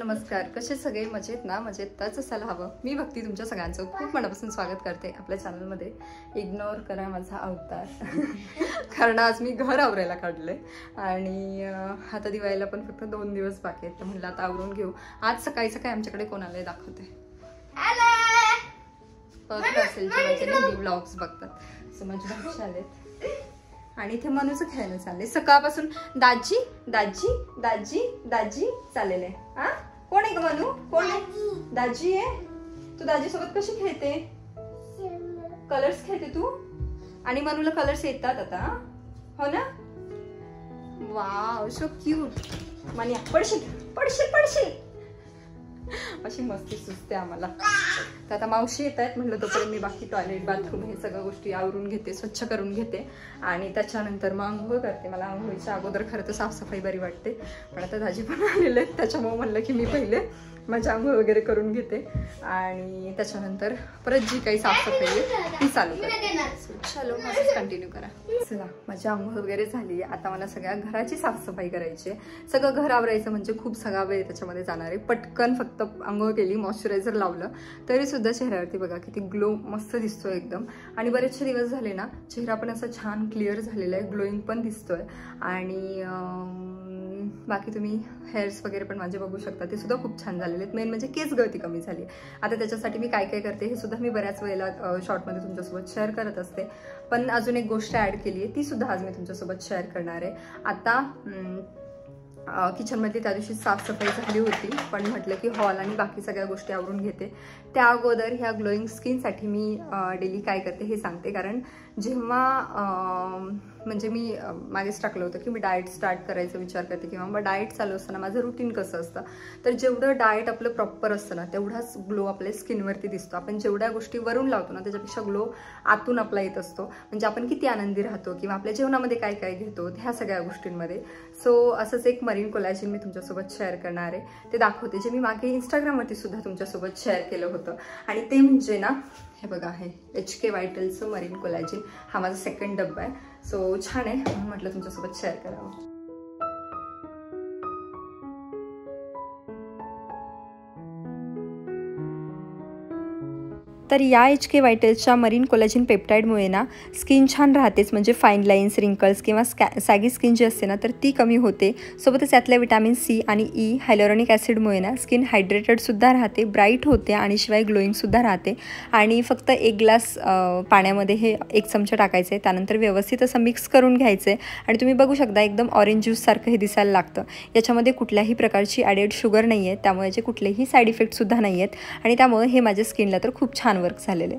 नमस्कार. कसे सगळे मजेत ना? मजेत तरच असायला हवं. मी भक्ती तुमच्या सगळ्यांचं खूप मनापासून स्वागत करते आपल्या चॅनलमध्ये. इग्नोर करा माझा अवतार कारण आज मी घर आवरायला काढलंय आणि आता दिवाळीला पण फक्त 2 दिवस बाकी आहेत. तर म्हणलं आता आवरून घेऊ. आज सकाळी सकाळी आमच्याकडे कोण आलंय दाखवते. बघत असेल जे माझे नेहमी व्लॉग्स बघतात. सो माझे भाषे आलेत आणि इथे मनूचं खेळणं चाललंय सकाळपासून. दाजी दाजी दाजी दाजी चाललेलं आहे. हा कोण आहे ग मनू? कोण आहे? दाजी आहे. तू दाजी सोबत कशी खेळते? कलर्स खेळते तू? आणि मनूला कलर्स येतात आता? हो ना? Wow so cute. मानिया पडशील पडशील पडशील अशी मस्ती सुचते आम्हाला. तर आता मावशी येत आहेत म्हणलं तोपर्यंत मी बाकी टॉयलेट बाथरूम हे सगळ्या गोष्टी आवरून घेते, स्वच्छ करून घेते आणि त्याच्यानंतर मग आंघोळ करते. मला आंघोळीच्या अगोदर खरं तर साफसफाई बरी वाटते, पण आता दाजी पण आलेले आहेत त्याच्यामुळे म्हणलं की मी पहिले माझी आंघोळ वगैरे करून घेते आणि त्याच्यानंतर परत जी काही साफसफाई आहे ती चालू करते. चलो माझं कंटिन्यू करा. चला माझी आंघोळ वगैरे झाली. आता मला सगळ्या घराची साफसफाई करायची आहे. सगळं घर आवरायचं म्हणजे खूप सगळा वेळ त्याच्यामध्ये जाणार आहे. पटकन फक्त आंघोळ केली, मॉइश्चरायझर लावलं तरी सुद्धा चेहऱ्यावरती बघा किती ग्लो मस्त दिसतोय एकदम. आणि बरेचसे दिवस झाले ना चेहरा पण असा छान क्लिअर झालेला आहे, ग्लोईंग पण दिसतोय. आणि बाकी तुम्ही हेअर्स वगैरे पण माझे बघू शकता, ते सुद्धा खूप छान झालेले आहेत. मेन म्हणजे केस गळती कमी झाली. आता त्याच्यासाठी मी काय काय करते हे सुद्धा मी बऱ्याच वेळेला शॉर्टमध्ये तुमच्यासोबत शेअर करत असते, पण अजून एक गोष्ट ॲड केली आहे ती सुद्धा आज मी तुमच्यासोबत शेअर करणार आहे. आता किचनमधली त्या दिवशी साफसफाई झाली होती, पण म्हटलं की हॉल आणि बाकी सगळ्या गोष्टी आवरून घेते. त्या अगोदर ह्या ग्लोईंग स्किनसाठी मी डेली काय करते हे सांगते. कारण जेव्हा म्हणजे मी मागेच टाकलं होतं की मी डाएट स्टार्ट करायचा विचार करते किंवा मग डाएट चालू असताना माझं रुटीन कसं असतं, तर जेवढं डाएट आपलं प्रॉपर असतं ना तेवढाच ग्लो आपल्या स्किनवरती दिसतो. आपण जेवढ्या गोष्टी वरून लावतो ना त्याच्यापेक्षा ग्लो आतून आपला येत असतो. म्हणजे आपण किती आनंदी राहतो किंवा आपल्या जेवणामध्ये काय काय घेतो ह्या सगळ्या गोष्टींमध्ये. सो असंच एक मरीन कोलॅजिन मी तुमच्यासोबत शेअर करणार आहे, ते दाखवते, जे मी मागे इंस्टाग्रामवरती सुद्धा तुमच्यासोबत शेअर केलं होतं. आणि ते म्हणजे ना हे बघा, हे HK व्हायटलचं मरीन कोलॅजिन. हा माझा सेकंड डब्बा आहे. सो छान आहे म्हणून म्हटलं तुमच्यासोबत शेअर करावं. तर या HK व्हायटलच्या मरीन कोलॅजिन पेप्टाईडमुळे ना स्किन छान राहतेच, म्हणजे फाईन लाईन्स, रिंकल्स किंवा सॅगी स्किन जी असते ना तर ती कमी होते. सोबतच यातल्या विटॅमिन C आणि E हायलोरॉनिक ॲसिडमुळे ना स्किन हायड्रेटेडसुद्धा राहते, ब्राईट होते आणि शिवाय ग्लोईंगसुद्धा राहते. आणि फक्त 1 ग्लास पाण्यामध्ये हे 1 चमचा टाकायचं आहे, त्यानंतर व्यवस्थित असं मिक्स करून घ्यायचं आहे. आणि तुम्ही बघू शकता एकदम ऑरेंज ज्यूससारखं हे दिसायला लागतं. याच्यामध्ये कुठल्याही प्रकारची ॲडेड शुगर नाही आहे, त्यामुळे याचे कुठलेही साईड इफेक्टसुद्धा नाही आहेत आणि त्यामुळे हे माझ्या स्किनला तर खूप छान वर्क झालेले.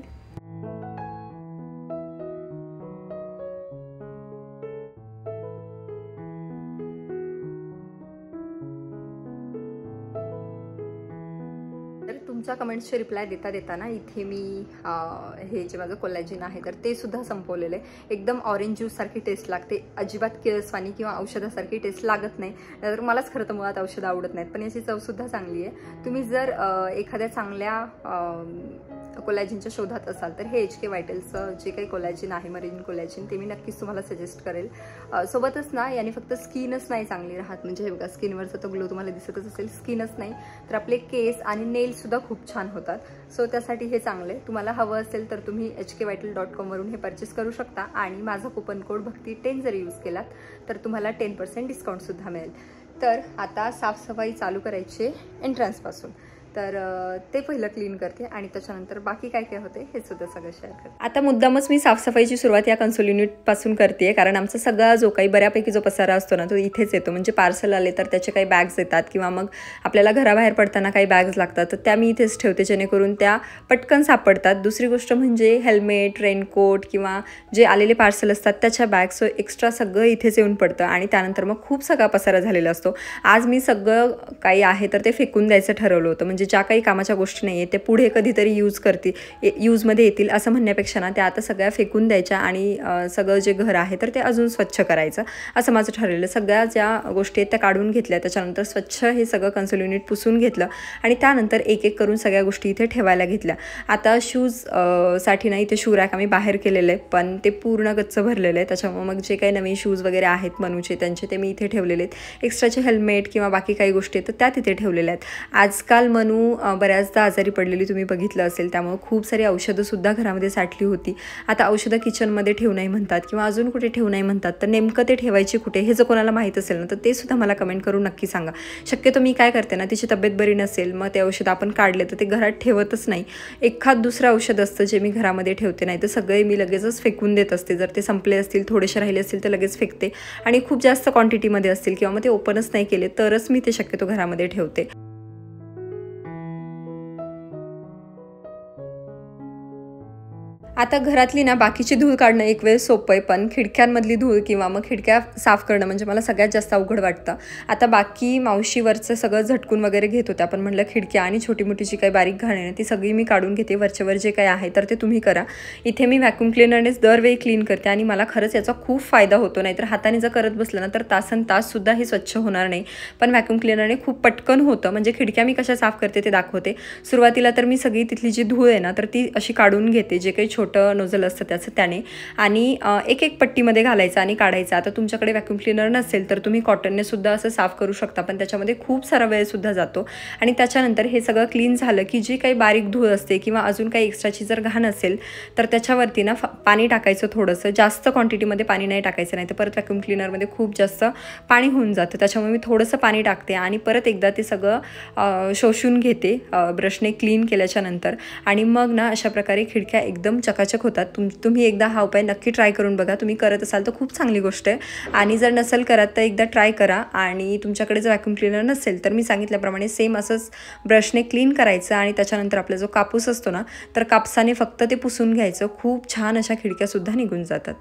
तुमच्या कमेंट्सचे रिप्लाय देता देताना इथे मी हे जे माझं कोलॅजिन आहे तर ते सुद्धा संपवलेलं आहे. एकदम ऑरेंज ज्यूससारखी टेस्ट लागते, अजिबात किळसवाणी किंवा औषधासारखी टेस्ट लागत नाही. तर मलाच खरं तर मुळात औषधं आवडत नाहीत, पण याची चवसुद्धा चांगली आहे. तुम्ही जर एखाद्या चांगल्या कोलॅजिनच्या शोधात असाल तर हे HK व्हायटलचं जे काही कोलॅजिन आहे मरीन कोलॅजिन ते मी नक्कीच तुम्हाला सजेस्ट करेल. सोबतच ना याने फक्त स्किनच नाही चांगली राहत, म्हणजे हे बघा स्किनवरचा तो ग्लो तुम्हाला दिसतच असेल. स्किनच नाही तर आपले केस आणि नेलसुद्धा खूप छान होतात. सो त्यासाठी हे चांगलं आहे. तुम्हाला हवं असेल तर तुम्ही HKvital.com वरून हे परचेस करू शकता आणि माझा कुपन कोड भक्ती10 जर यूज केलात तर तुम्हाला 10% डिस्काउंटसुद्धा मिळेल. तर आता साफसफाई चालू करायची आहे एंट्रन्सपासून, तर ते पहिलं क्लीन करते आणि त्याच्यानंतर बाकी काय काय होते हे सुद्धा सगळं शेअर करते. आता मुद्दामच मी साफसफाईची सुरुवात या कन्सोल युनिटपासून करते, कारण आमचा सगळा जो काही बऱ्यापैकी जो पसारा असतो ना तो इथेच येतो. म्हणजे पार्सल आले तर त्याचे काही बॅग्स येतात किंवा मग आपल्याला घराबाहेर पडताना काही बॅग्स लागतात तर त्या मी इथेच ठेवते, जेणेकरून त्या पटकन सापडतात. दुसरी गोष्ट म्हणजे हेल्मेट, रेनकोट किंवा जे आलेले पार्सल असतात त्याच्या बॅग्स एक्स्ट्रा सगळं इथेच येऊन पडतं आणि त्यानंतर मग खूप सगळा पसारा झालेला असतो. आज मी सगळं काही आहे तर ते फेकून द्यायचं ठरवलं होतं, म्हणजे ज्या काही कामाच्या गोष्टी नाही आहेत ते पुढे कधीतरी यूजमध्ये येतील असं म्हणण्यापेक्षा ना त्या आता सगळ्या फेकून द्यायच्या आणि सगळं जे घर आहे तर ते अजून स्वच्छ करायचं असं माझं ठरलेलं. सगळ्या ज्या गोष्टी आहेत त्या काढून घेतल्या, त्याच्यानंतर स्वच्छ हे सगळं कन्सोल युनिट पुसून घेतलं आणि त्यानंतर एक एक करून सगळ्या गोष्टी इथे ठेवायला घेतल्या. आता साठी नाही, इथे शू रॅक आम्ही बाहेर केलेलं आहे पण ते पूर्ण गच्च भरलेलं आहे. त्याच्यामुळे मग जे काही नवीन शूज वगैरे आहेत मनूचे त्यांचे ते मी इथे ठेवलेले आहेत. एक्स्ट्राचे हेल्मेट किंवा बाकी काही गोष्टी आहेत तर त्या तिथे ठेवलेल्या आहेत. आजकाल मनू बऱ्याचदा आजारी पडलेली तुम्ही बघितलं असेल, त्यामुळे खूप सारी औषधंसुद्धा घरामध्ये साठली होती. आता औषधं किचनमध्ये ठेवू नाही म्हणतात किंवा अजून कुठे ठेवू नाही म्हणतात, तर नेमकं ते ठेवायची कुठे हे जर कोणाला माहीत असेल ना तर ते सुद्धा मला कमेंट करून नक्की सांगा. शक्यतो मी काय करते ना, तिची तब्येत बरी नसेल मग ते औषध आपण काढले तर ते घरात ठेवतच नाही. एखाद दुसरं औषध असतं जे मी घरामध्ये ठेवते, नाही तर सगळे मी लगेचच फेकून देत असते. जर ते संपले असतील, थोडेसे राहिले असतील तर लगेच फेकते आणि खूप जास्त क्वांटिटीमध्ये असतील किंवा मग ते ओपनच नाही केले तरच मी ते शक्यतो घरामध्ये ठेवते. आता घरातली ना बाकीची धूळ काढणं एक वेळ सोपं आहे, पण खिडक्यांमधली धूळ किंवा मग खिडक्या साफ करणं म्हणजे मला सगळ्यात जास्त अवघड वाटतं. आता बाकी मावशीवरचं सगळं झटकून वगैरे घेत होत्या, पण म्हटलं खिडक्या आणि छोटी मोठी जी काही बारीक घाण आहे ती सगळी मी काढून घेते. वरचेवर जे काही आहे तर ते तुम्ही करा. इथे मी व्हॅक्यूम क्लिनरनेच दरवेळी क्लीन करते आणि मला खरंच याचा खूप फायदा होतो. नाहीतर हाताने जर करत बसलं ना तर तासन ताससुद्धा हे स्वच्छ होणार नाही, पण व्हॅक्यूम क्लिनरने खूप पटकन होतं. म्हणजे खिडक्या मी कशा साफ करते ते दाखवते. सुरुवातीला तर मी सगळी तिथली जी धूळ आहे ना तर ती अशी काढून घेते, जे काही नोझल असतं त्याचं त्याने, आणि एक एक पट्टीमध्ये घालायचं आणि काढायचं. आता तुमच्याकडे व्हॅक्यूम क्लिनर नसेल तर तुम्ही कॉटनने सुद्धा असं साफ करू शकता, पण त्याच्यामध्ये खूप सारा वेळ सुद्धा जातो. आणि त्याच्यानंतर हे सगळं क्लीन झालं की जी काही बारीक धूळ असते किंवा अजून काही एक्स्ट्राची जर घाण असेल तर त्याच्यावरती ना पाणी टाकायचं. थोडंसं जास्त क्वांटिटीमध्ये पाणी नाही टाकायचं, नाही तर परत व्हॅक्यूम क्लिनरमध्ये खूप जास्त पाणी होऊन जातं. त्याच्यामुळे मी थोडंसं पाणी टाकते आणि परत एकदा ते सगळं शोषून घेते ब्रशने क्लीन केल्याच्या नंतर. आणि मग ना अशा प्रकारे खिडक्या एकदम चकाचक होतात. तुम्ही एकदा हा उपाय नक्की ट्राय करून बघा. तुम्ही करत असाल तर खूप चांगली गोष्ट आहे, आणि जर नसेल करत तर एकदा ट्राय करा. आणि तुमच्याकडे जर व्हॅक्यूम क्लिनर नसेल तर मी सांगितल्याप्रमाणे सेम असंच ब्रशने क्लीन करायचं आणि त्याच्यानंतर आपला जो कापूस असतो ना तर कापसाने फक्त ते पुसून घ्यायचं. खूप छान अशा खिडक्यासुद्धा निघून जातात.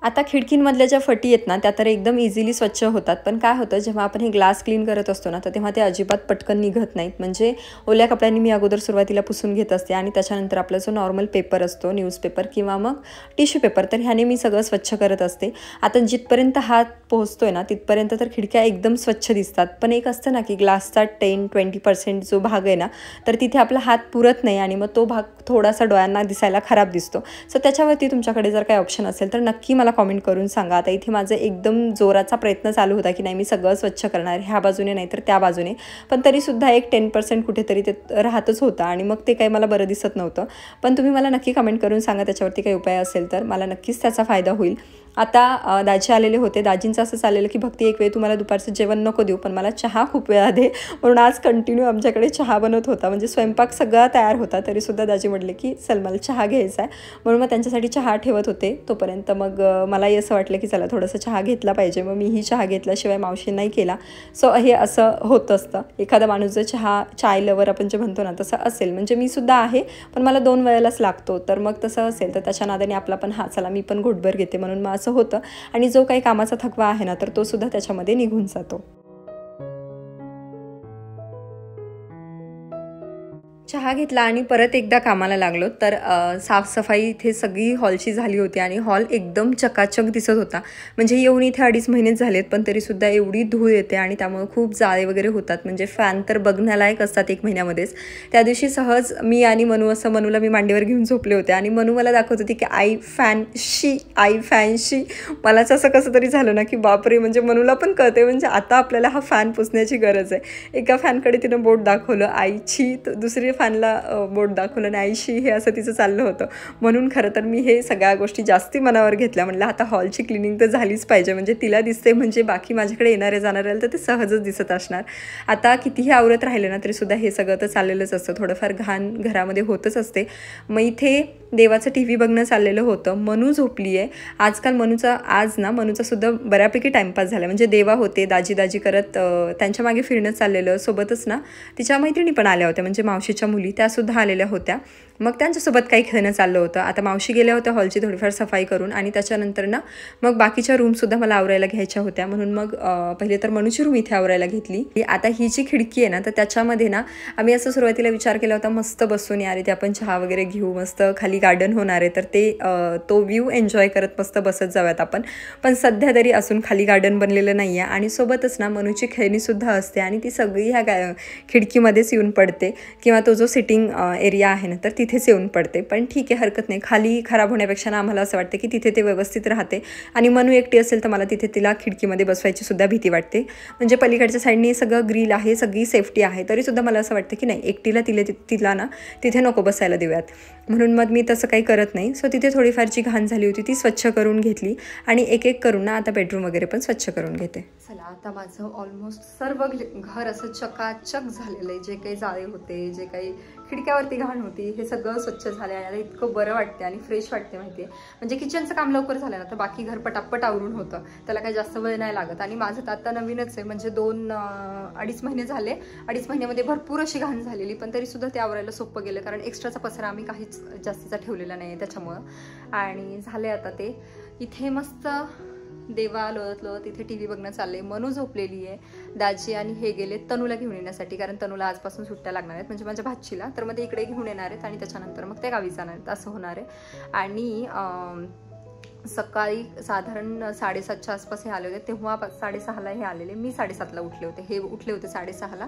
आता खिडकींमधल्या ज्या फटी आहेत ना त्या तर एकदम इझिली स्वच्छ होतात, पण काय होतं जेव्हा आपण हे ग्लास क्लीन करत असतो ना तर तेव्हा ते अजिबात पटकन निघत नाहीत. म्हणजे ओल्या कपड्यांनी मी अगोदर सुरुवातीला पुसून घेत असते आणि त्याच्यानंतर आपला जो नॉर्मल पेपर असतो, न्यूजपेपर किंवा मग टिश्यू पेपर, तर ह्याने मी सगळं स्वच्छ करत असते. आता जिथपर्यंत हात पोहोचतोय ना तिथपर्यंत तर खिडक्या एकदम स्वच्छ दिसतात, पण एक असतं ना की ग्लासचा 10-20% जो भाग आहे ना तर तिथे आपला हात पुरत नाही आणि मग तो भाग थोडासा डोळ्यांना दिसायला खराब दिसतो. सो त्याच्यावरती तुमच्याकडे जर काही ऑप्शन असेल तर नक्की मला कमेंट करून सांगा. आता इथे माझं एकदम जोराचा प्रयत्न चालू होता की नाही मी सगळं स्वच्छ करणार, ह्या बाजूने नाही तर त्या बाजूने, पण तरीसुद्धा एक 10% कुठेतरी ते राहतच होतं आणि मग ते काही मला बरं दिसत नव्हतं. पण तुम्ही मला नक्की कमेंट करून सांगा त्याच्यावरती काही उपाय असेल तर मला नक्कीच त्याचा फायदा होईल. आता दाजी आलेले होते. दाजींचं असं चाललेलं की भक्ती एक वेळ तुम्हाला दुपारचं जेवण नको देऊ पण मला चहा खूप वेळा दे, म्हणून आज कंटिन्यू आमच्याकडे चहा बनत होता. म्हणजे स्वयंपाक सगळा तयार होता तरीसुद्धा दाजी म्हटले की चल मला चहा घ्यायचा आहे, म्हणून मग त्यांच्यासाठी चहा ठेवत होते. तोपर्यंत मग मलाही असं वाटलं की चला थोडंसं चहा घेतला पाहिजे, मग मीही चहा घेतल्याशिवाय मावशी नाही केला. सो हे असं होत असतं. एखादा माणूस जर चाय लवर आपण जे म्हणतो ना तसं असेल, म्हणजे मी सुद्धा आहे पण मला 2 वेळेलाच लागतो, तर मग तसं असेल तर त्याच्या नादाने आपला पण चला मी पण घोटभर घेते, म्हणून मग असं होतं. आणि जो काही कामाचा थकवा आहे ना तर तो सुद्धा त्याच्यामध्ये निघून जातो. चहा घेतला आणि परत एकदा कामाला लागलो. तर साफसफाई इथे सगळी हॉलची झाली होती आणि हॉल एकदम चकाचक दिसत होता. म्हणजे येऊन इथे 2.5 महिनेच झालेत पण तरीसुद्धा एवढी धूळ येते आणि त्यामुळे खूप जाळे वगैरे होतात. म्हणजे फॅन तर बघण्यालायक असतात 1 महिन्यामध्येच. त्या दिवशी सहज मी आणि मनूला मी मांडीवर घेऊन झोपले होते आणि मनू मला दाखवत होती की आई फॅनशी. मलाच असं कसं तरी झालं ना की बापरे, म्हणजे मनूला पण कळते म्हणजे आता आपल्याला हा फॅन पुसण्याची गरज आहे. एका फॅनकडे तिनं बोट दाखवलं आईची, दुसरी फॅनला बोट दाखवलं आणि आईशी, हे असं तिचं चाललं होतं. म्हणून खरं तर मी हे सगळ्या गोष्टी जास्ती मनावर घेतल्या. म्हणलं आता हॉलची क्लिनिंग तर झालीच पाहिजे, म्हणजे तिला दिसते म्हणजे बाकी माझ्याकडे येणारे जाणारे तर ते सहजच दिसत असणार. आता कितीही आवरत राहिले ना तरीसुद्धा हे सगळं तर चाललेलंच असतं, थोडंफार घाण घरामध्ये होतच असते. मग इथे देवाचं TV बघणं चाललेलं होतं. मनू झोपली आहे. आजकाल मनूचा सुद्धा बऱ्यापैकी टाईमपास झाला. म्हणजे देवा होते दाजी करत त्यांच्या मागे फिरणं चाललेलं. सोबतच ना तिच्या मैत्रिणी पण आल्या होत्या, म्हणजे मावशीच्या मुली त्यासुद्धा आलेल्या होत्या. मग त्यांच्यासोबत काही खेळणं चाललं होतं. आता मावशी गेल्या होत्या हॉलची थोडीफार सफाई करून आणि त्याच्यानंतर ना मग बाकीच्या रूमसुद्धा मला आवरायला घ्यायच्या होत्या, म्हणून मग पहिले तर मनूची रूम इथे आवरायला घेतली. आता ही जी खिडकी आहे ना तर त्याच्यामध्ये ना आम्ही असं सुरुवातीला विचार केला होता मस्त बसून यार इथे आपण चहा वगैरे घेऊ, मस्त खाली गार्डन होणार आहे तर ते तो व्ह्यू एन्जॉय करत मस्त बसत जाऊयात आपण. पण सध्या तरी असून खाली गार्डन बनलेलं नाही आहे आणि सोबतच ना मनूची खेळणीसुद्धा असते आणि ती सगळी ह्या खिडकीमध्येच येऊन पडते किंवा तो जो सिटिंग एरिया आहे ना तर तिथेच येऊन पडते. पण ठीक आहे, हरकत नाही. खाली खराब होण्यापेक्षा ना आम्हाला असं वाटतं की तिथे ते व्यवस्थित राहते आणि मनू एकटी असेल तर मला तिथे तिला खिडकीमध्ये बसवायची सुद्धा भीती वाटते. म्हणजे पलीकडच्या साईडनी सगळं ग्रिल आहे, सगळी सेफ्टी आहे, तरीसुद्धा मला असं वाटतं की नाही एकटीला तिला ना तिथे नको बसायला देऊयात, म्हणून मग मी तसं काही करत नाही. सो तिथे थोडीफार जी घाण झाली होती ती स्वच्छ करून घेतली आणि एक एक करून ना आता बेडरूम वगैरे पण स्वच्छ करून घेते. चला आता माझं ऑलमोस्ट सर्व घर असं चकाचक झालेलं आहे. जे काही जाळे होते, जे काही खिडक्यावरती घाण होती, हे सगळं स्वच्छ झालं आहे. आता इतकं बरं वाटते आणि फ्रेश वाटते माहिती आहे. म्हणजे किचनचं काम लवकर झालं ना तर बाकी घर पटापट आवरून होतं, त्याला काही जास्त वेळ नाही लागत. आणि माझं तर आता नवीनच आहे, म्हणजे 2-2.5 महिने झाले. 2.5 महिन्यामध्ये भरपूर अशी घाण झालेली, पण तरीसुद्धा ते आवरायला सोपं गेलं कारण एक्स्ट्राचा पसरा आम्ही काहीच जास्तीचा ठेवलेला नाही आहे त्याच्यामुळं. आणि झाले आता ते इथे मस्त देवा लोळत लोळत इथे टी व्ही बघणं चाललंय. मनू झोपलेली आहे, दाजी आणि हे गेले तनूला घेऊन येण्यासाठी, कारण तनूला आजपासून सुट्ट्या लागणार आहेत म्हणजे माझ्या भाचीला, तर मग ते इकडे घेऊन येणार आहेत आणि त्याच्यानंतर मग ते गावी जाणार आहेत असं होणार आहे. आणि सकाळी साधारण 7:30च्या आसपास हे आले होते, तेव्हा 6:30ला हे आलेले. मी 7:30ला उठले होते, हे उठले होते 6:30ला.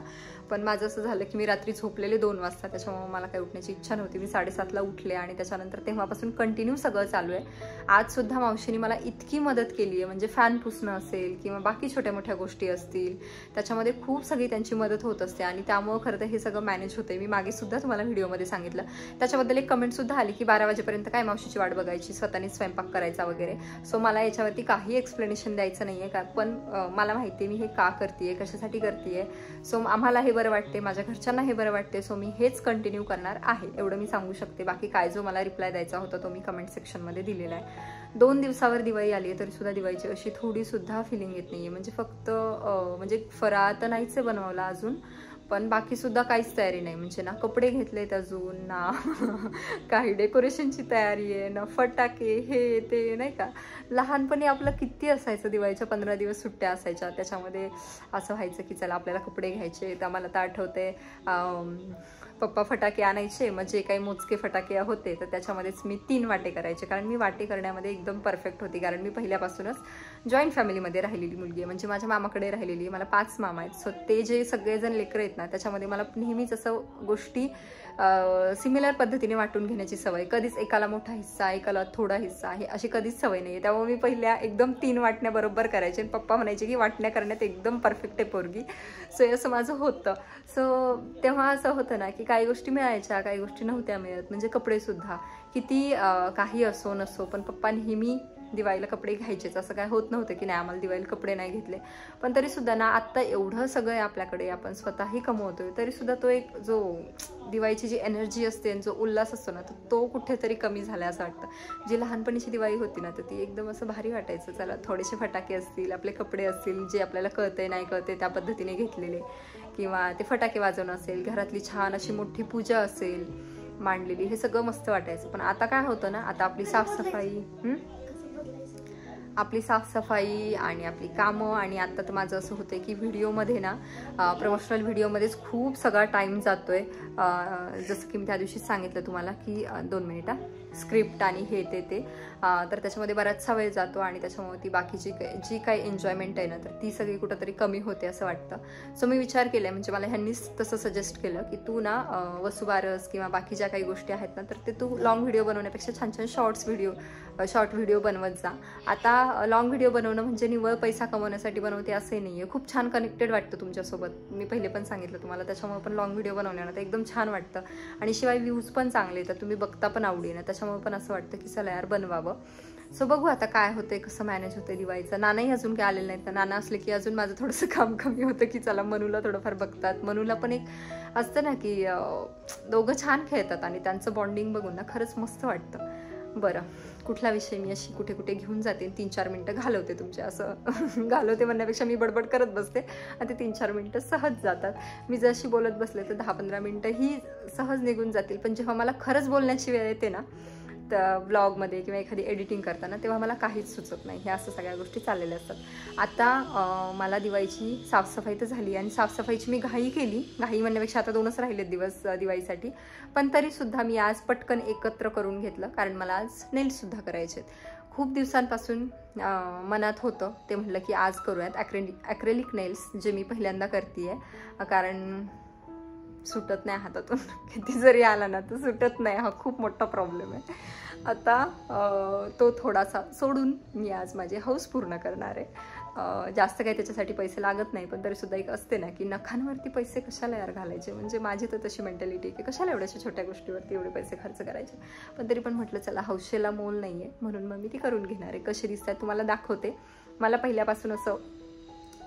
पण माझं असं झालं की मी रात्री झोपलेले 2 वाजता, त्याच्यामुळे मला काही उठण्याची इच्छा नव्हती. मी 7:30ला उठले आणि त्याच्यानंतर तेव्हापासून कंटिन्यू सगळं चालू आहे. आजसुद्धा मावशीने मला इतकी मदत केली आहे, म्हणजे फॅन पुसणं असेल किंवा बाकी छोट्या मोठ्या गोष्टी असतील, त्याच्यामध्ये खूप सगळी त्यांची मदत होत असते आणि त्यामुळं खरं तर हे सगळं मॅनेज होते. मी मागे सुद्धा तुम्हाला व्हिडिओमध्ये सांगितलं, त्याच्याबद्दल एक कमेंटसुद्धा आली की 12 वाजेपर्यंत काय मावशीची वाट बघायची, स्वतःने स्वयंपाक करायचा वगैरे. सो मला याच्यावरती काही एक्सप्लेनेशन द्यायचं नाही आहे का, पण मला माहिती आहे मी हे का करते, कशासाठी करते. सो आम्हाला हे बरं वाटते, माझ्या घरच्यांना हे बरं वाटते, सो मी हेच कंटिन्यू करणार आहे, एवढं मी सांगू शकते. बाकी काय जो मला रिप्लाय द्यायचा होता तो मी कमेंट सेक्शनमध्ये दिलेला आहे. 2 दिवसावर दिवाळी आली आहे तरीसुद्धा दिवाळीची अशी थोडीसुद्धा फिलिंग येत नाही आहे. म्हणजे फक्त म्हणजे फराळ तर नाहीच आहे बनवला अजून, पण बाकीसुद्धा काहीच तयारी नाही. म्हणजे ना कपडे घेतलेत अजून, ना काही डेकोरेशनची तयारी आहे, ना फटाके हे ते, नाही का. लहानपणी आपलं किती असायचं, दिवाळीच्या 15 दिवस सुट्ट्या असायच्या, त्याच्यामध्ये असं व्हायचं की चला आपल्याला कपडे घ्यायचे. तर मला तर आठवते पप्पा फटाके आणायचे, मग जे काही मोजके फटाके होते तर त्याच्यामध्येच मी 3 वाटे करायचे, कारण मी वाटे करण्यामध्ये एकदम परफेक्ट होती. कारण मी पहिल्यापासूनच जॉईंट फॅमिलीमध्ये राहिलेली मुलगी आहे, म्हणजे माझ्या मामाकडे राहिलेली आहे. मला 5 मामा आहेत. सो ते जे सगळेजण लेकरं आहेत ना त्याच्यामध्ये मला नेहमीच असं गोष्टी सिमिलर पद्धतीने वाटून घेण्याची सवय. कधीच एकाला मोठा हिस्सा, एकाला थोडा हिस्सा, हे अशी कधीच सवय नाही आहे. त्यामुळे मी पहिल्या एकदम 3 वाटण्या बरोबर करायचे आणि पप्पा म्हणायचे की वाटण्या करण्यात एकदम परफेक्ट आहे पोरगी. सो असं माझं होतं. सो तेव्हा असं होतं ना की काही गोष्टी मिळायच्या, काही गोष्टी नव्हत्या मिळत. म्हणजे कपडेसुद्धा किती काही असो नसो, पण पप्पा नेहमी दिवाळीला कपडे घ्यायचेच. असं काय होत नव्हतं की नाही आम्हाला दिवाळीला कपडे नाही घेतले. पण तरीसुद्धा ना आत्ता एवढं सगळं आहे आपल्याकडे, आपण स्वतःही कमवतोय, तरीसुद्धा तो एक जो दिवाळीची जी एनर्जी असते, जो उल्हास असतो ना, तर तो कुठेतरी कमी झाला असं वाटतं. जी लहानपणीची दिवाळी होती ना तर ती एकदम असं भारी वाटायचं. चला थोडेसे फटाके असतील, आपले कपडे असतील, जे आपल्याला कळते नाही कळते त्या पद्धतीने घेतलेले, किंवा ते फटाके वाजवणं असेल, घरातली छान अशी मोठी पूजा असेल मांडलेली, हे सगळं मस्त वाटायचं. पण आता काय होतं ना, आता आपली साफसफाई आणि आपली कामं, आणि आता तर माझं असं होतं की व्हिडिओमध्ये ना प्रमोशनल व्हिडिओमध्येच खूप सगळा टाईम जातोय. जसं की मी त्या दिवशीच सांगितलं तुम्हाला की 2 मिनिटं स्क्रिप्ट आणि हे ते तर त्याच्यामध्ये बराचसा वेळ जातो आणि त्याच्यामुळे ती बाकीची जी काही एन्जॉयमेंट आहे ना तर ती सगळी कुठंतरी कमी होते असं वाटतं. सो मी विचार केला, म्हणजे मला ह्यांनीच तसं सजेस्ट केलं की तू ना वसुबारस किंवा बाकी ज्या काही गोष्टी आहेत ना तर ते तू लॉंग व्हिडिओ बनवण्यापेक्षा छान छान शॉर्ट व्हिडिओ बनवत जा. आता लॉंग व्हिडिओ बनवणं म्हणजे निव्वळ पैसा कमवण्यासाठी बनवते असंही नाही आहे. खूप छान कनेक्टेड वाटतं तुमच्यासोबत, मी पहिले पण सांगितलं तुम्हाला. त्याच्यामुळे पण लॉंग व्हिडिओ बनवण्यानं तर एकदम छान वाटतं आणि शिवाय व्ह्यूज पण चांगले, तर तुम्ही बघता पण आवडीनं. त्याच्यामुळे पण असं वाटतं की चला यार बनवावं. सो बघू आता काय होतंय, कसं मॅनेज होतंय दिवाळीचं. नानाही अजून काय आलेलं नाही, तर नाना असले की अजून माझं थोडंसं काम कमी होतं की चला मनूला थोडंफार बघतात. मनूला पण एक असतं ना की दोघं छान खेळतात आणि त्यांचं बॉन्डिंग बघून ना खरंच मस्त वाटतं. बरं, कुठला विषय मी अशी कुठे कुठे घेऊन जाते, 3-4 मिनटं घालवते तुमचे, असं घालवते म्हणण्यापेक्षा मी बडबड करत बसते आणि ते 3-4 मिनटं सहज जातात. मी जशी बोलत बसले तर 10-15 मिनटं ही सहज निघून जातील. पण जेव्हा मला खरंच बोलण्याची वेळ येते ना, तर ब्लॉगमध्ये किंवा एखादी एडिटिंग करताना, तेव्हा मला काहीच सुचत नाही. हे असं सगळ्या गोष्टी चाललेल्या असतात. आता मला दिवाळीची साफसफाई तर झाली आणि साफसफाईची मी घाई केली. घाई म्हणण्यापेक्षा आता 2च राहिलेत दिवस दिवाळीसाठी, पण तरीसुद्धा मी आज पटकन एकत्र करून घेतलं, कारण मला आज नेल्ससुद्धा करायचे आहेत. खूप दिवसांपासून मनात होतं, ते म्हटलं की आज करूयात ॲक्रेलिक नेल्स, जे मी पहिल्यांदा करते आहे, कारण सुटत नाही हातातून. किती जरी आला ना तर सुटत नाही, हा खूप मोठा प्रॉब्लेम आहे. आता तो थोडासा सोडून मी आज माझी हौस पूर्ण करणार आहे. जास्त काही त्याच्यासाठी पैसे लागत नाही, पण तरीसुद्धा एक असते ना की नखांवरती पैसे कशाला यार घालायचे. म्हणजे माझी तर तशी मेंटॅलिटी की कशाला एवढ्याशा छोट्या गोष्टीवरती एवढे पैसे खर्च करायचे. पण तरी पण म्हटलं चला, हौशेला मोल नाही आहे, म्हणून मग मी ती करून घेणार आहे. कशी दिसतात तुम्हाला दाखवते. मला पहिल्यापासून असं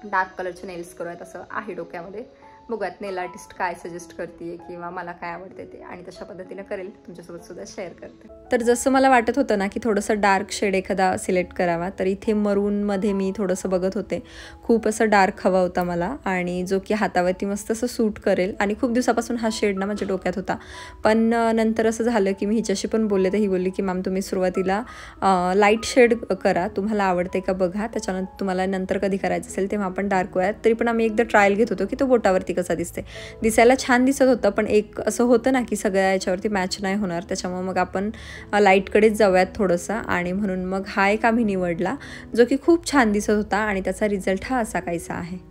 डार्क कलरचे नेल्स करूयात असं आहे डोक्यामध्ये. बघूयात नेल आर्टिस्ट काय सजेस्ट करते किंवा मला काय आवडते ते, आणि तशा पद्धतीने करेल, तुमच्यासोबत सुद्धा शेअर करते. तर जसं मला वाटत होतं ना की थोडंसं डार्क शेड एखादा सिलेक्ट करावा, तर इथे मरूनमध्ये मी थोडंसं बघत होते. खूप असं डार्क हवा होता मला, आणि जो की हातावरती मस्त असं सूट करेल. आणि खूप दिवसापासून हा शेड ना माझ्या डोक्यात होता. पण नंतर असं झालं की मी हिच्याशी पण बोलले, तर ही बोलली की मॅम तुम्ही सुरुवातीला लाईट शेड करा, तुम्हाला आवडते का बघा, त्याच्यानंतर तुम्हाला नंतर कधी करायचं असेल तेव्हा आपण डार्क करूयात. तरी पण आम्ही एकदा ट्रायल घेत होतो की तो बोटावरती कसा दिसते. दिसायला छान दिसत होतं, पण एक असं होतं ना की सगळ्या याच्यावरती मॅच नाही होणार. त्याच्यामुळे मग आपण लाईटकडेच जाऊयात थोडंसं, आणि म्हणून मग हा एक आम्ही निवडला, जो की खूप छान दिसत होता. आणि त्याचा रिझल्ट हा असा काहीसा आहे.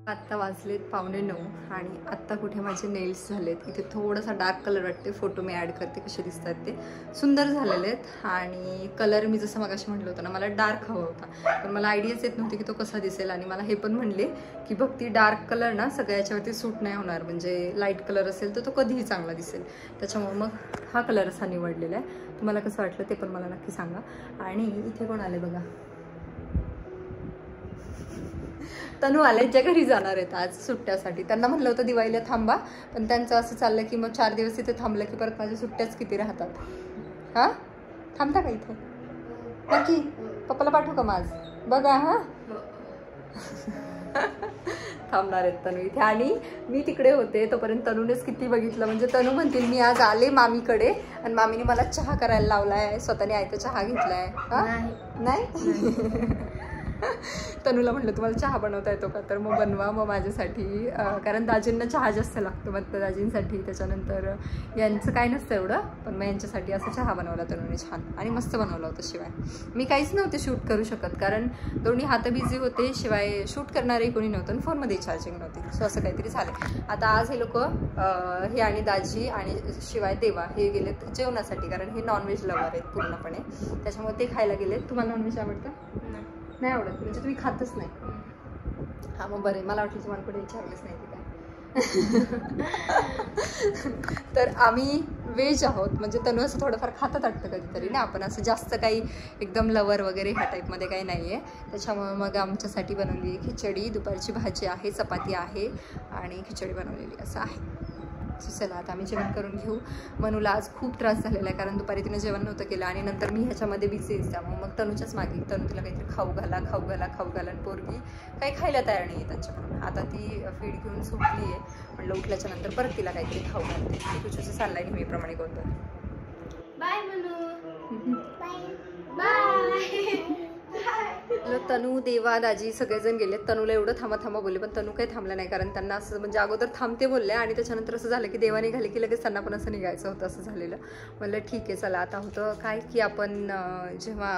आत्ता वाजलेत 8:45 आणि आत्ता कुठे माझे नेल्स झालेत. इथे थोडासा डार्क कलर वाटते, फोटो मी ॲड करते कसे दिसतात ते. सुंदर झालेले आहेत. आणि कलर मी जसं मगाशी म्हटलं होतं ना, मला डार्क हवा होता, पण मला आयडियाच येत नव्हती की तो कसा दिसेल. आणि मला हे पण म्हणले की बघ, ती डार्क कलर ना सगळ्याच्यावरती सूट नाही होणार, म्हणजे लाईट कलर असेल तर तो कधीही चांगला दिसेल. त्याच्यामुळे मग हा कलर असा निवडलेला आहे. तुम्हाला कसं वाटलं ते पण मला नक्की सांगा. आणि इथे कोण आले बघा, तनू आले, ज्या घरी जाणार आहेत आज सुट्ट्यासाठी. त्यांना म्हटलं होतं दिवाळीला थांबा, पण त्यांचं असं चाललं की मग 4 दिवस इथे थांबलं की परत माझ्या सुट्ट्याच किती राहतात. हां, थांबता का इथे नक्की? पप्पाला पाठवू का माझ बघा. हां, थांबणार आहेत तनू इथे. आणि मी तिकडे होते तोपर्यंत तनूनेच किती बघितलं. म्हणजे तनू म्हणतील मी आज आले मामीकडे आणि मामीने मला चहा करायला लावलाय, स्वतःने आयता चहा घेतलाय. नाही तनूला म्हटलं तुम्हाला चहा बनवता येतो का, तर मग बनवा मग माझ्यासाठी, कारण दाजींना चहा जास्त लागतो मग दाजींसाठी. त्याच्यानंतर यांचं काय नसतं एवढं, पण मग यांच्यासाठी असं चहा बनवला तनूने छान, आणि मस्त बनवला होता. शिवाय मी काहीच नव्हते शूट करू शकत, कारण दोन्ही हात बिझी होते, शिवाय शूट करणारही कोणी नव्हतं आणि फोनमध्ये चार्जिंग नव्हती. सो असं काहीतरी झालं. आता आज हे लोक हे आणि दाजी आणि शिवाय देवा हे गेलेत जेवणासाठी, कारण हे नॉनव्हेज लवर आहेत पूर्णपणे, त्याच्यामुळे ते खायला गेलेत. तुम्हाला नॉनव्हेज आवडतं? नाही आवडत, म्हणजे तुम्ही खातच नाही. हां, मग बरं, मला वाटलं तुम्हाला कुठे विचारलंच नाही की काय. तर आम्ही व्हेज आहोत, म्हणजे तनु असं थोडंफार खातात वाटतं कधीतरी ना, आपण असं जास्त काही एकदम लवर वगैरे ह्या टाईपमध्ये काही नाही आहे. त्याच्यामुळे मग आमच्यासाठी बनवली खिचडी, दुपारची भाजी आहे, चपाती आहे आणि खिचडी बनवलेली असं आहे. चला आता आम्ही जेवण करून घेऊ. मनूला आज खूप त्रास झालेला आहे, कारण दुपारी तिने जेवण नव्हतं केलं आणि नंतर मी ह्याच्यामध्ये बिझीच. त्यामुळे मग तनूच्याच मागे, तनू तिला काहीतरी खाऊ घाला आणि पोरगी काही खायला तयार नाही आहे त्यांच्याकडून. आता ती फीड घेऊन सुटली आहे, म्हटलं उठल्याच्या नंतर परत तिला काहीतरी खाऊ घालते. तुझ्याचं चाललंय नेहमीप्रमाणे गोंधळ. Bye Manu, bye. तनू, देवा, दाजी सगळेजण गेले. तनूला एवढं थांबा बोलले, पण तनू काही थांबलं नाही, कारण त्यांना असं म्हणजे अगोदर थांबते बोलले आणि त्याच्यानंतर असं झालं की देवा निघाले की लगेच त्यांना पण असं निघायचं होतं. असं झालेलं. म्हणलं ठीक आहे चला. आता होतं काय की आपण जेव्हा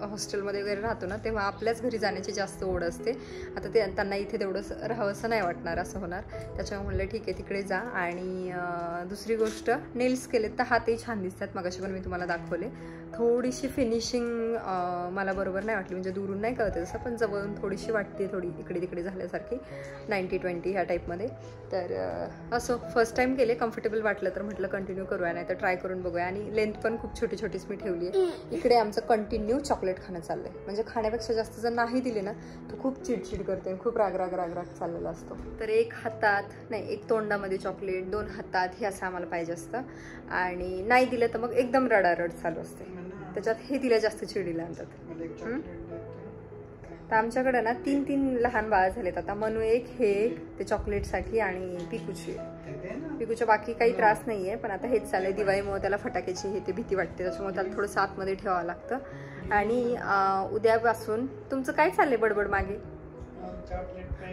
हॉस्टेलमध्ये वगैरे राहतो ना, तेव्हा आपल्याच घरी जाण्याची जास्त ओढ असते. आता ते त्यांना इथे तेवढं राहावं असं नाही वाटणार, असं होणार. त्याच्यामुळे म्हणलं ठीक आहे तिकडे जा. आणि दुसरी गोष्ट, नेल्स केलेत तर हातही छान दिसतात. मगाशी पण मी तुम्हाला दाखवले. थोडीशी फिनिशिंग मला बरोबर नाही वाटली, म्हणजे दूरून नाही कळते तसं, पण जवळून थोडीशी वाटते, थोडी इकडे तिकडे झाल्यासारखी 90-20 ह्या टाईपमध्ये. तर असं फर्स्ट टाईम केले, कम्फर्टेबल वाटलं तर म्हटलं कंटिन्यू करूया, नाही तर ट्राय करून बघूया. आणि लेंथ पण खूप छोटीच मी ठेवली आहे. इकडे आमचं कंटिन्यू चॉकलेट चॉकलेट खाणं चाललंय. म्हणजे खाण्यापेक्षा जास्त जर नाही दिले ना तो खूप चिडचिड करते, खूप राग चाललेला असतो. तर एक हातात नाही, एक तोंडामध्ये चॉकलेट, 2 हातात, हे असं आम्हाला पाहिजे असतं. आणि नाही दिलं तर मग एकदम रडारड चालू असते. त्याच्यात हे तिला जास्त चिडीला आणतात. तर आमच्याकडे ना 3 लहान बाळ झालेत आता. मनू एक, हे एक, ते चॉकलेटसाठी, आणि पिकूच्या बाकी काही त्रास नाहीये, पण आता हेच चाललंय. दिवाळीमुळे त्याला फटाक्याची हे ते भीती वाटते, त्याच्यामुळे त्याला थोडंसं आतमध्ये ठेवावं लागतं. आणि उद्यापासून तुमचं काय चाललंय बडबड मागे?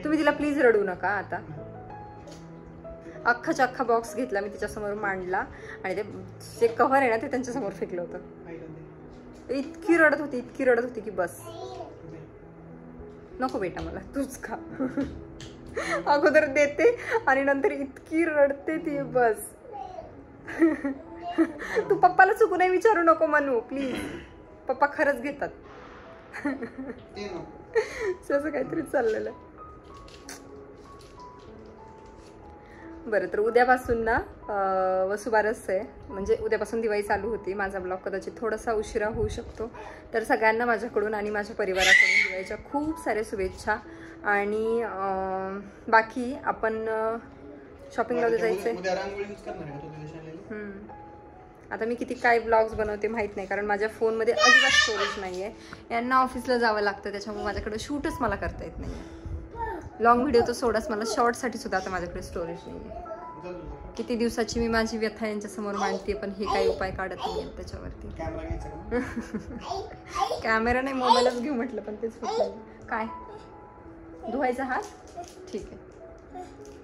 तुम्ही तिला प्लीज रडू नका आता. अख्खाच्या अख्खा बॉक्स घेतला मी तिच्यासमोर मांडला, आणि ते जे कव्हर आहे ना ते त्यांच्यासमोर फेकलं होतं. इतकी रडत होती की बस. नको बेटा, मला तूच खा. अगोदर देते आणि नंतर इतकी रडते ती, बस. तू पप्पाला चुकू नाही विचारू नको मनू, प्लीज. पप्पा खरंच घेतात. असं काहीतरी चाललेलं. बरं, तर उद्यापासून ना वसुबारस आहे. म्हणजे उद्यापासून दिवाळी चालू होती. माझा ब्लॉग कदाचित थोडासा उशिरा होऊ शकतो. तर सगळ्यांना माझ्याकडून आणि माझ्या परिवाराकडून दिवाळीच्या खूप साऱ्या शुभेच्छा. आणि बाकी आपण शॉपिंगला जायचंय. आता मी किती काय ब्लॉग्स बनवते माहित नाही, कारण माझ्या फोनमध्ये अजिबात स्टोरेज नाही आहे. यांना ऑफिसला जावं लागतं, त्याच्यामुळे माझ्याकडे शूटच मला करता येत नाही. लॉंग व्हिडिओ तर सोडाच, मला शॉर्टसाठी सुद्धा आता माझ्याकडे स्टोरेज नाही आहे. किती दिवसाची मी माझी व्यथा यांच्यासमोर मांडते, पण हे काही उपाय काढत नाही त्याच्यावरती. कॅमेरा नाही, मोबाईलच घेऊ म्हटलं, पण तेच होत नाही. काय धुवायचा हात? ठीक आहे,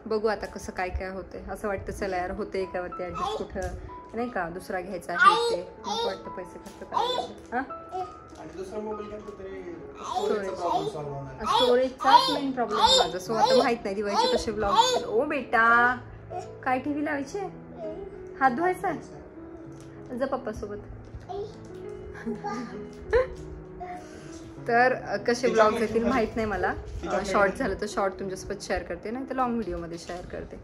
बघू आता कसं काय काय होतंय. असं वाटतं चला यार होते एकावरती ॲडजस्ट, कुठं नाही का दुसरा घ्यायचा आहे ते. नको वाटतं पैसे खर्च करायला. हां, स्टोरेजचाच मेन प्रॉब्लेम माझा. सो आता माहित नाही दिवाळीचे कसे ब्लॉग. ओ बेटा, काय टीव्ही लावायचे? हात धुवायचा? जा पप्पा सोबत. तर कसे ब्लॉग येतील माहित नाही मला. शॉर्ट झालं तर शॉर्ट तुमच्यासोबत शेअर करते, नाही तर लॉंग व्हिडिओमध्ये शेअर करते.